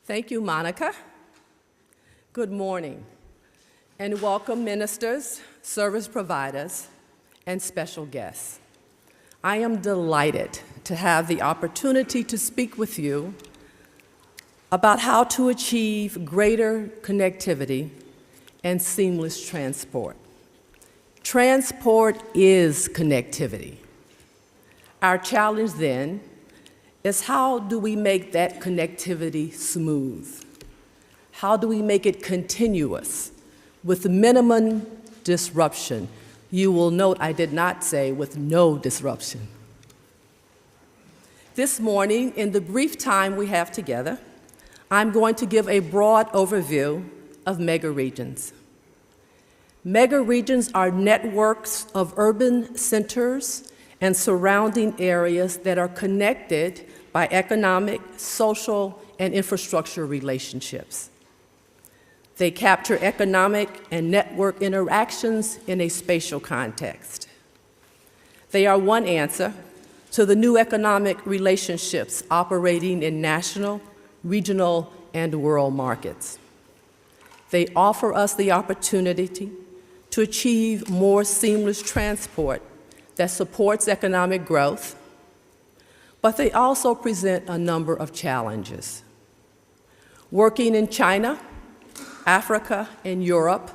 Thank you, Monica. Good morning, and welcome ministers, service providers, and special guests. I am delighted to have the opportunity to speak with you about how to achieve greater connectivity and seamless transport. Transport is connectivity. Our challenge then is how do we make that connectivity smooth? How do we make it continuous with minimum disruption? You will note I did not say with no disruption. This morning, in the brief time we have together, I'm going to give a broad overview of megaregions. Megaregions are networks of urban centers and surrounding areas that are connected by economic, social, and infrastructure relationships. They capture economic and network interactions in a spatial context. They are one answer to the new economic relationships operating in national, regional, and world markets. They offer us the opportunity to achieve more seamless transport that supports economic growth, but they also present a number of challenges. Working in China, Africa, and Europe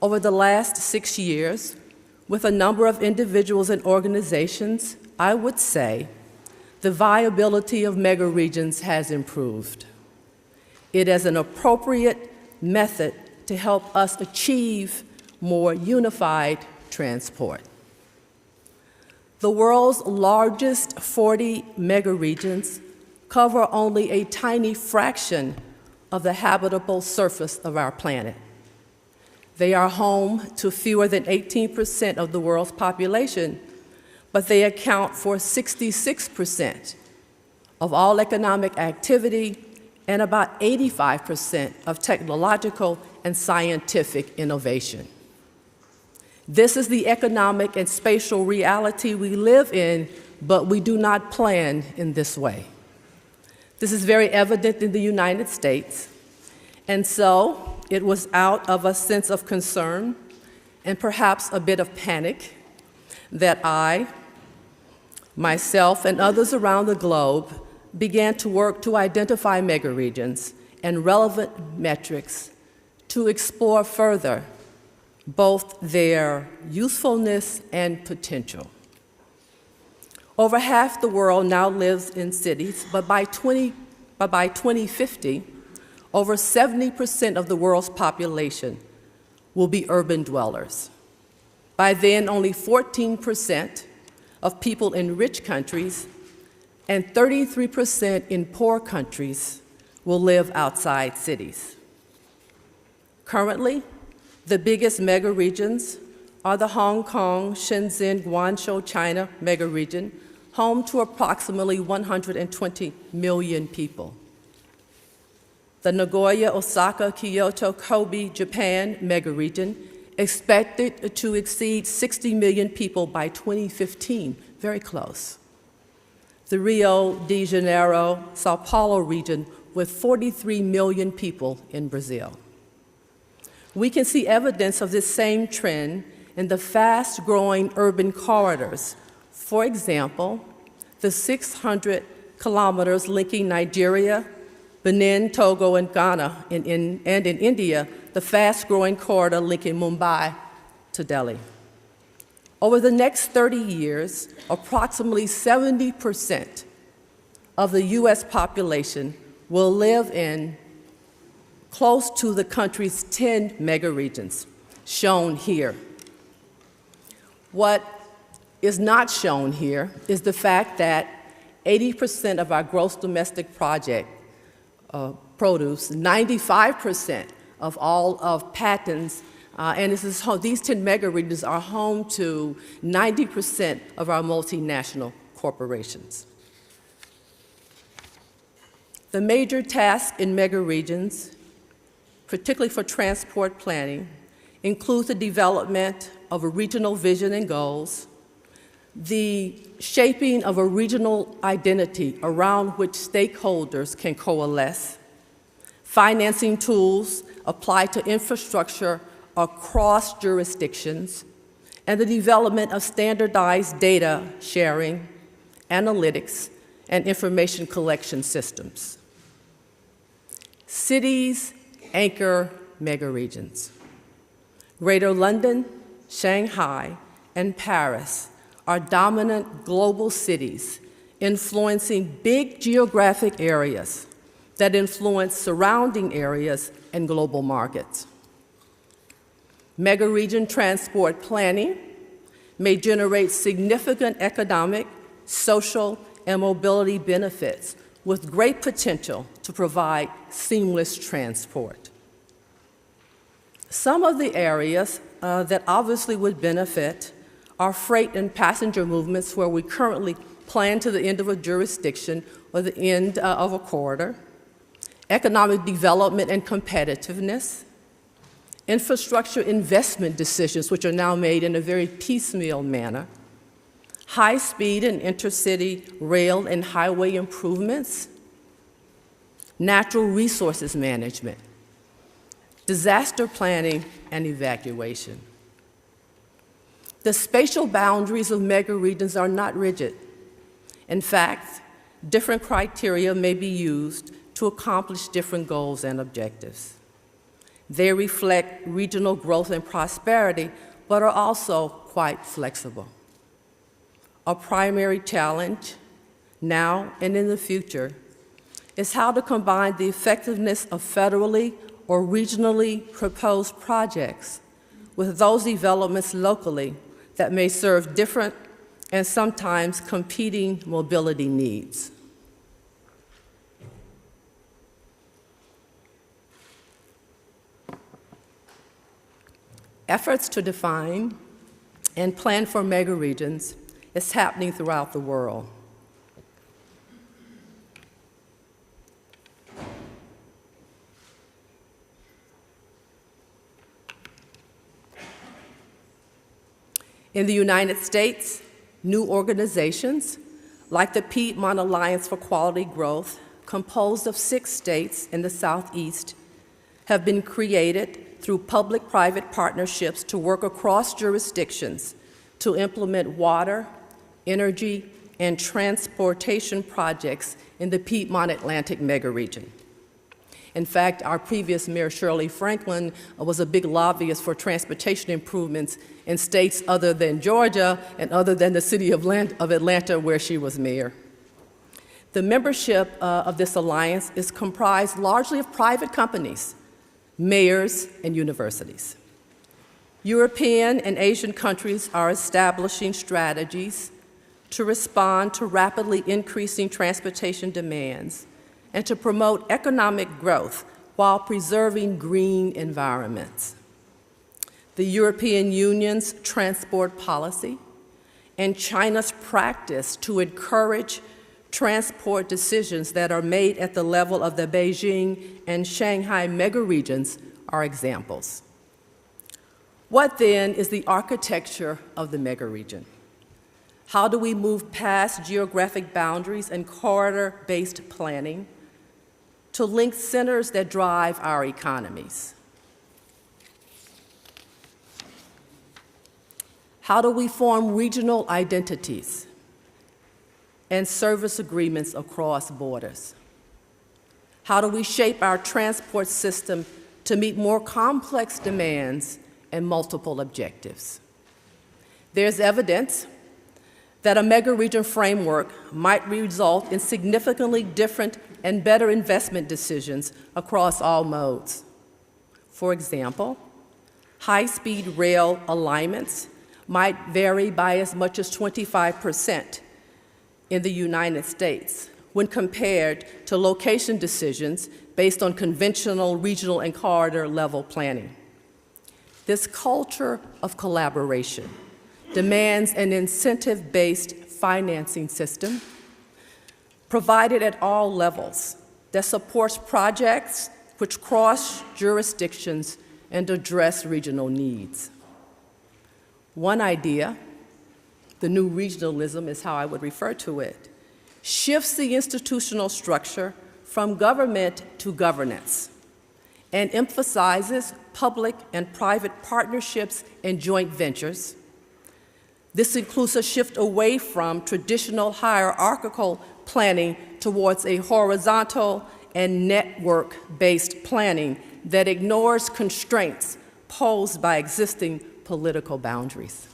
over the last 6 years with a number of individuals and organizations, I would say the viability of megaregions has improved. It is an appropriate method to help us achieve more unified transport. The world's largest 40 megaregions cover only a tiny fraction of the habitable surface of our planet. They are home to fewer than 18% of the world's population, but they account for 66% of all economic activity and about 85% of technological and scientific innovation. This is the economic and spatial reality we live in, but we do not plan in this way. This is very evident in the United States, and so it was out of a sense of concern and perhaps a bit of panic that I, myself, and others around the globe began to work to identify megaregions and relevant metrics to explore further both their usefulness and potential. Over half the world now lives in cities, but by 2050, over 70% of the world's population will be urban dwellers. By then, only 14% of people in rich countries and 33% in poor countries will live outside cities. Currently, the biggest megaregions are the Hong Kong, Shenzhen, Guangzhou, China megaregion, home to approximately 120 million people. The Nagoya, Osaka, Kyoto, Kobe, Japan megaregion, expected to exceed 60 million people by 2015, very close. The Rio de Janeiro, Sao Paulo region with 43 million people in Brazil. We can see evidence of this same trend in the fast-growing urban corridors. For example, the 600 kilometers linking Nigeria, Benin, Togo, and Ghana, and in India, the fast-growing corridor linking Mumbai to Delhi. Over the next 30 years, approximately 70% of the US population will live in close to the country's 10 megaregions, shown here. What is not shown here is the fact that 80% of our gross domestic produce, 95% of all of patents, and these 10 megaregions are home to 90% of our multinational corporations. The major tasks in megaregions, particularly for transport planning, include the development of a regional vision and goals, the shaping of a regional identity around which stakeholders can coalesce, financing tools applied to infrastructure across jurisdictions, and the development of standardized data sharing, analytics, and information collection systems. Cities anchor megaregions. Greater London, Shanghai, and Paris are dominant global cities influencing big geographic areas that influence surrounding areas and global markets. Megaregion transport planning may generate significant economic, social, and mobility benefits with great potential to provide seamless transport. Some of the areas that obviously would benefit are freight and passenger movements where we currently plan to the end of a jurisdiction or the end of a corridor, economic development and competitiveness, infrastructure investment decisions, which are now made in a very piecemeal manner, high-speed and intercity rail and highway improvements, natural resources management, disaster planning and evacuation. The spatial boundaries of megaregions are not rigid. In fact, different criteria may be used to accomplish different goals and objectives. They reflect regional growth and prosperity, but are also quite flexible. A primary challenge, now and in the future, is how to combine the effectiveness of federally or regionally proposed projects with those developments locally that may serve different and sometimes competing mobility needs. Efforts to define and plan for megaregions is happening throughout the world. In the United States, new organizations, like the Piedmont Alliance for Quality Growth, composed of 6 states in the Southeast, have been created through public-private partnerships to work across jurisdictions to implement water, energy, and transportation projects in the Piedmont Atlantic megaregion. In fact, our previous mayor, Shirley Franklin, was a big lobbyist for transportation improvements in states other than Georgia and other than the city of Atlanta, where she was mayor. The membership of this alliance is comprised largely of private companies, mayors, and universities. European and Asian countries are establishing strategies to respond to rapidly increasing transportation demands and to promote economic growth while preserving green environments. The European Union's transport policy and China's practice to encourage transport decisions that are made at the level of the Beijing and Shanghai megaregions are examples. What then is the architecture of the megaregion? How do we move past geographic boundaries and corridor-based planning to link centers that drive our economies? How do we form regional identities and service agreements across borders? How do we shape our transport system to meet more complex demands and multiple objectives? There's evidence that a megaregion framework might result in significantly different and better investment decisions across all modes. For example, high-speed rail alignments might vary by as much as 25% in the United States when compared to location decisions based on conventional regional and corridor level planning. This culture of collaboration demands an incentive-based financing system provided at all levels that supports projects which cross jurisdictions and address regional needs. One idea, the new regionalism is how I would refer to it, shifts the institutional structure from government to governance. and emphasizes public and private partnerships and joint ventures. This includes a shift away from traditional hierarchical planning towards a horizontal and network-based planning that ignores constraints posed by existing political boundaries.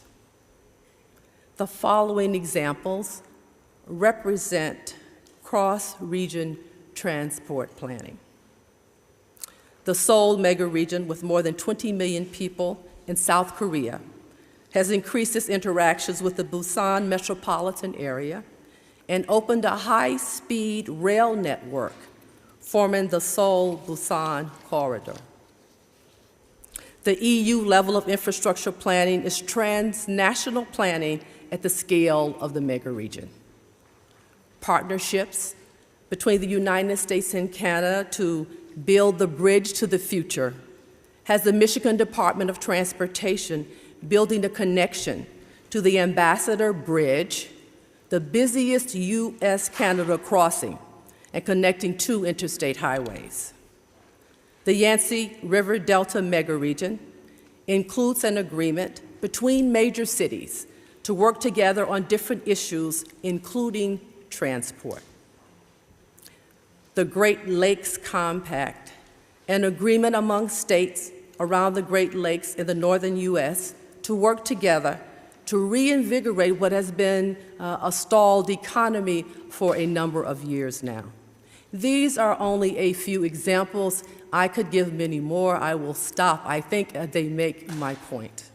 The following examples represent cross-region transport planning. The Seoul megaregion, with more than 20 million people in South Korea, has increased its interactions with the Busan metropolitan area and opened a high-speed rail network, forming the Seoul-Busan corridor. The EU level of infrastructure planning is transnational planning at the scale of the megaregion. Partnerships between the United States and Canada to build the bridge to the future has the Michigan Department of Transportation building a connection to the Ambassador Bridge, the busiest U.S.-Canada crossing, and connecting two interstate highways. The Yangtze River Delta megaregion includes an agreement between major cities to work together on different issues, including transport. The Great Lakes Compact, an agreement among states around the Great Lakes in the northern U.S. to work together to reinvigorate what has been a stalled economy for a number of years now. These are only a few examples. I could give many more. I will stop. I think they make my point.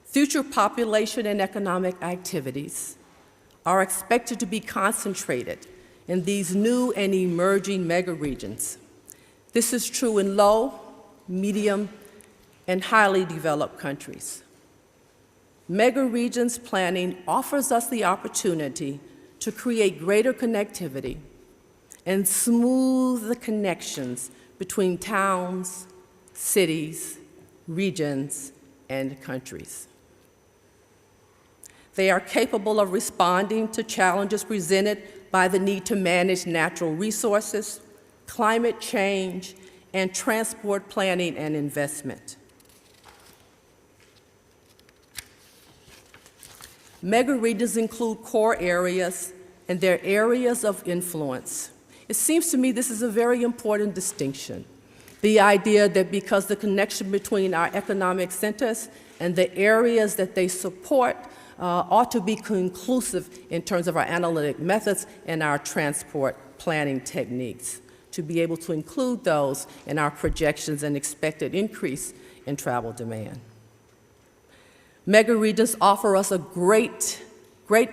Future population and economic activities are expected to be concentrated in these new and emerging megaregions. This is true in low, medium, and highly developed countries. Megaregions planning offers us the opportunity to create greater connectivity and smooth the connections between towns, cities, regions, and countries. They are capable of responding to challenges presented by the need to manage natural resources, climate change, and transport planning and investment. Megaregions include core areas and their areas of influence. It seems to me this is a very important distinction. The idea that because the connection between our economic centers and the areas that they support ought to be conclusive in terms of our analytic methods and our transport planning techniques, to be able to include those in our projections and expected increase in travel demand. Megaregions offer us a great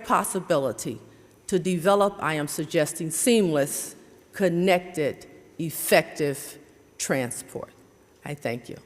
possibility to develop, I am suggesting, seamless, connected, effective transport. I thank you.